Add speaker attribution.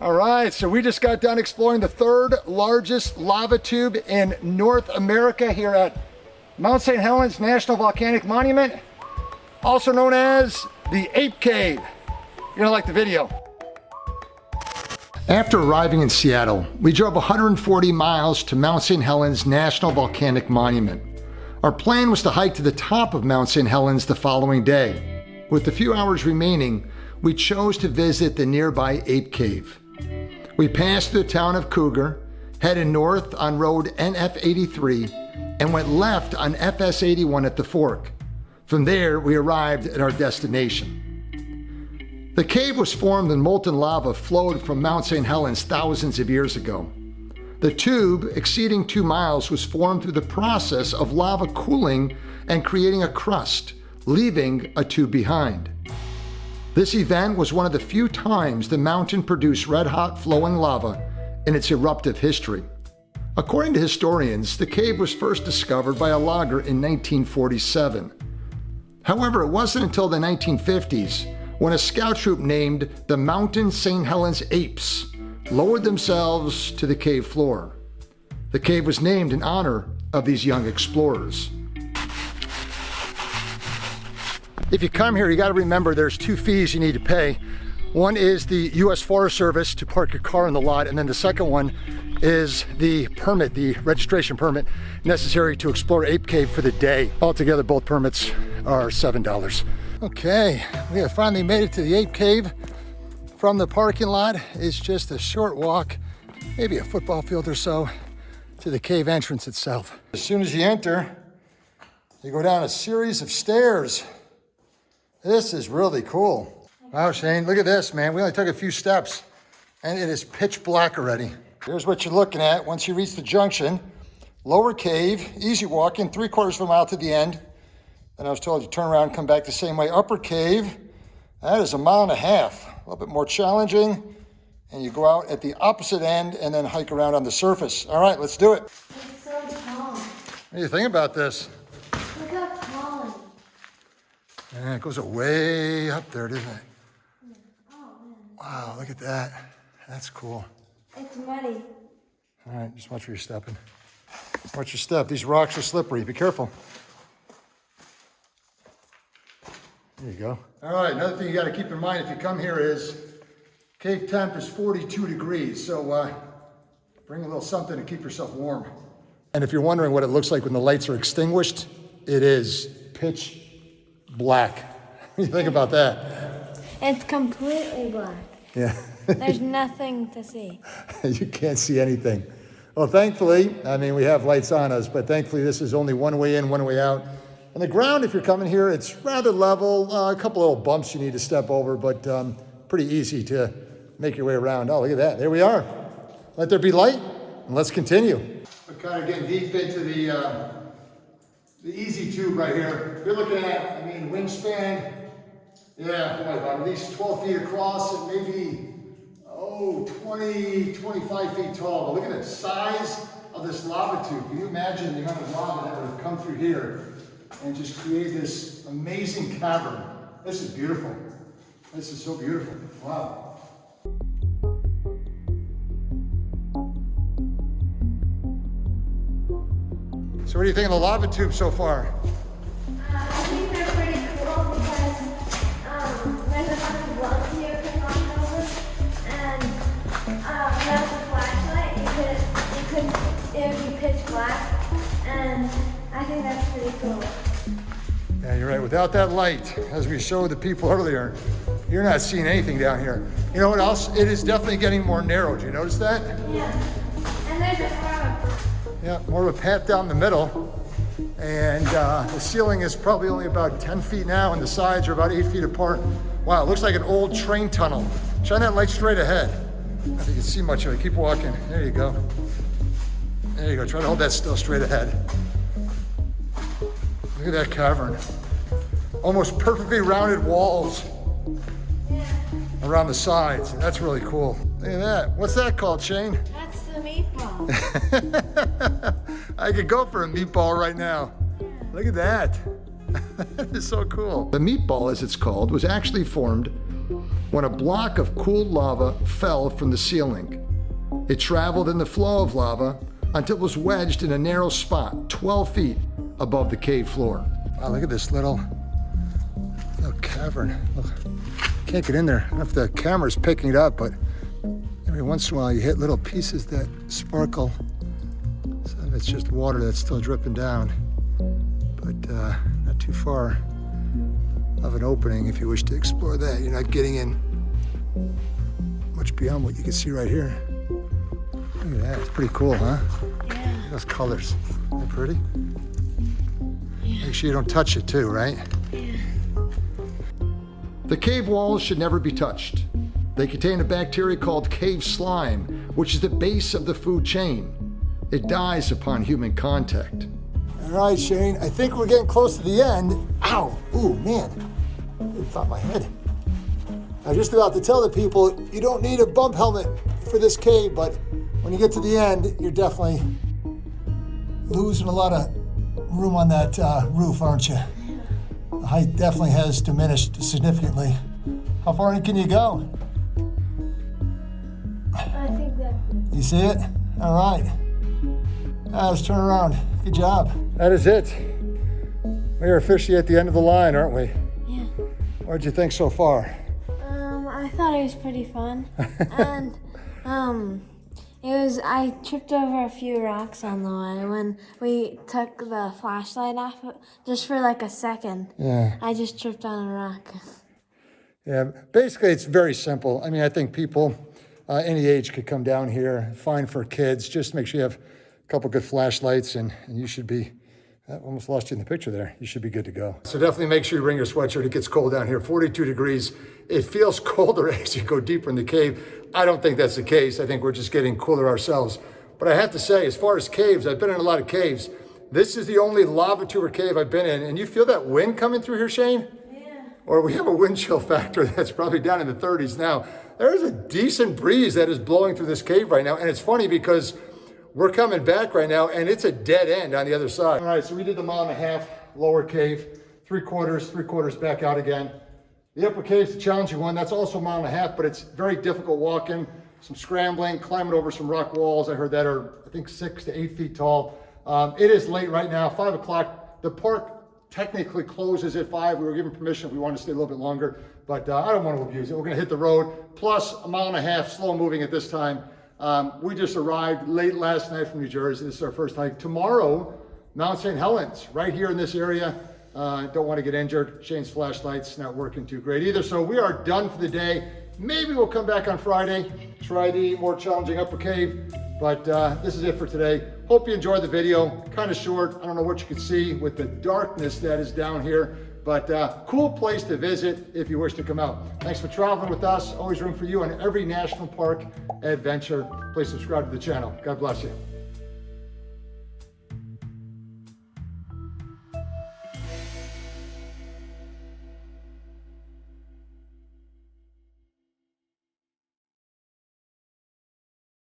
Speaker 1: All right, so we just got done exploring the third largest lava tube in North America here at Mount St. Helens National Volcanic Monument, also known as the Ape Cave. You're gonna like the video. After arriving in Seattle, we drove 140 miles to Mount St. Helens National Volcanic Monument. Our plan was to hike to the top of Mount St. Helens the following day. With the few hours remaining, we chose to visit the nearby Ape Cave. We passed through the town of Cougar, headed north on road NF83, and went left on FS81 at the fork. From there, we arrived at our destination. The cave was formed when molten lava flowed from Mount St. Helens thousands of years ago. The tube, exceeding 2 miles, was formed through the process of lava cooling and creating a crust, leaving a tube behind. This event was one of the few times the mountain produced red-hot flowing lava in its eruptive history. According to historians, the cave was first discovered by a logger in 1947. However, it wasn't until the 1950s when a scout troop named the Mountain St. Helens Apes lowered themselves to the cave floor. The cave was named in honor of these young explorers. If you come here, you got to remember there's 2 fees you need to pay. One is the U.S. Forest Service to park your car in the lot, and then the second one is the permit, the registration permit necessary to explore Ape Cave for the day. Altogether, both permits are $7. Okay, we have finally made it to the Ape Cave. From the parking lot, it's just a short walk, maybe a football field or so, to the cave entrance itself. As soon as you enter, you go down a series of stairs. This is really cool. Wow, Shane, look at this, man. We only took a few steps and it is pitch black already. Here's what you're looking at once you reach the junction. Lower cave, easy walking, 3/4 of a mile to the end. Then I was told you turn around and come back the same way. Upper cave, that is 1.5 miles, a little bit more challenging. And you go out at the opposite end and then hike around on the surface. All right, let's do it.
Speaker 2: It's so tall.
Speaker 1: What do you think about this?
Speaker 2: Look how tall it is.
Speaker 1: Yeah, it goes way up there, doesn't it?
Speaker 2: Oh, man.
Speaker 1: Wow, look at that. That's cool.
Speaker 2: It's muddy.
Speaker 1: All right, just watch where you're stepping. Watch your step. These rocks are slippery. Be careful. There you go. All right, another thing you got to keep in mind if you come here is cave temp is 42 degrees, so bring a little something to keep yourself warm. And if you're wondering what it looks like when the lights are extinguished, it is pitch black. What do you think about that?
Speaker 2: It's completely black.
Speaker 1: Yeah.
Speaker 2: There's nothing to see.
Speaker 1: You can't see anything. Well, thankfully, I mean, we have lights on us, but thankfully this is only one way in, one way out. On the ground, if you're coming here, it's rather level. A couple little bumps you need to step over, but pretty easy to make your way around. Oh, look at that. There we are. Let there be light, and let's continue. We're kind of getting deep into the easy tube right here. You're looking at, I mean, wingspan, yeah, about at least 12 feet across and maybe, 20, 25 feet tall. But look at the size of this lava tube. Can you imagine the amount of lava that would have come through here and just create this amazing cavern? This is beautiful. This is so beautiful. Wow. So what do you think of the lava tube so far?
Speaker 2: I think they're pretty cool because there's a bunch of bugs here you can walk over, and without the flashlight, it would be pitch black, and I think that's pretty cool.
Speaker 1: Yeah, you're right. Without that light, as we showed the people earlier, you're not seeing anything down here. You know what else? It is definitely getting more narrow. Do you notice that?
Speaker 2: Yeah, and there's a frog.
Speaker 1: Yeah, more of a path down the middle. And the ceiling is probably only about 10 feet now, and the sides are about 8 feet apart. Wow, it looks like an old train tunnel. Shine that light straight ahead. I don't know if you can see much of it. Keep walking. There you go. There you go. Try to hold that still straight ahead. Look at that cavern. Almost perfectly rounded walls around the sides. That's really cool. Look at that. What's that called, Shane?
Speaker 2: That's the meatball.
Speaker 1: I could go for a meatball right now. Look at that. That is so cool. The meatball, as it's called, was actually formed when a block of cooled lava fell from the ceiling. It traveled in the flow of lava until it was wedged in a narrow spot 12 feet above the cave floor. Wow, look at this little cavern. Can't get in there. I don't know if the camera's picking it up, but every once in a while you hit little pieces that sparkle. Some of it's just water that's still dripping down, but not too far of an opening if you wish to explore that. You're not getting in much beyond what you can see right here. Look at that, it's pretty cool, huh?
Speaker 2: Yeah.
Speaker 1: Those colors, they're pretty. Yeah. Make sure you don't touch it too, right?
Speaker 2: Yeah.
Speaker 1: The cave walls should never be touched. They contain a bacteria called cave slime, which is the base of the food chain. It dies upon human contact. All right, Shane, I think we're getting close to the end. Ow, ooh, man, it thought my head. I was just about to tell the people, you don't need a bump helmet for this cave, but when you get to the end, you're definitely losing a lot of room on that roof, aren't you? The height definitely has diminished significantly. How far in can you go?
Speaker 2: I think that.
Speaker 1: You see it? All right. Let's turn around. Good job. That is it. We are officially at the end of the line, aren't we?
Speaker 2: Yeah.
Speaker 1: What did you think so far?
Speaker 2: I thought it was pretty fun, and I tripped over a few rocks on the way when we took the flashlight off just for like a second.
Speaker 1: Yeah.
Speaker 2: I just tripped on a rock.
Speaker 1: Yeah, basically it's very simple. I mean, I think people any age could come down here, fine for kids. Just make sure you have a couple good flashlights and you should be, I almost lost you in the picture there. You should be good to go. So definitely make sure you bring your sweatshirt. It gets cold down here, 42 degrees. It feels colder as you go deeper in the cave. I don't think that's the case. I think we're just getting cooler ourselves. But I have to say, as far as caves, I've been in a lot of caves. This is the only lava tour cave I've been in. And you feel that wind coming through here, Shane?
Speaker 2: Yeah.
Speaker 1: Or we have a wind chill factor that's probably down in the 30s now. There is a decent breeze that is blowing through this cave right now. And it's funny because we're coming back right now and it's a dead end on the other side. All right, so we did the 1.5 mile lower cave, 3/4 back out again. The upper cave's the challenging one. That's also 1.5 miles, but it's very difficult walking, some scrambling, climbing over some rock walls. I heard that are, I think, 6 to 8 feet tall. It is late right now, 5 o'clock. The park technically closes at 5. We were given permission if we wanted to stay a little bit longer, but I don't want to abuse it. We're going to hit the road, plus 1.5 miles, slow moving at this time. We just arrived late last night from New Jersey. This is our first hike. Tomorrow, Mount St. Helens, right here in this area. Don't want to get injured. Shane's flashlight's not working too great either. So we are done for the day. Maybe we'll come back on Friday, try the more challenging upper cave. But this is it for today. Hope you enjoyed the video. Kind of short. I don't know what you can see with the darkness that is down here. But cool place to visit if you wish to come out. Thanks for traveling with us. Always room for you on every national park adventure. Please subscribe to the channel. God bless you.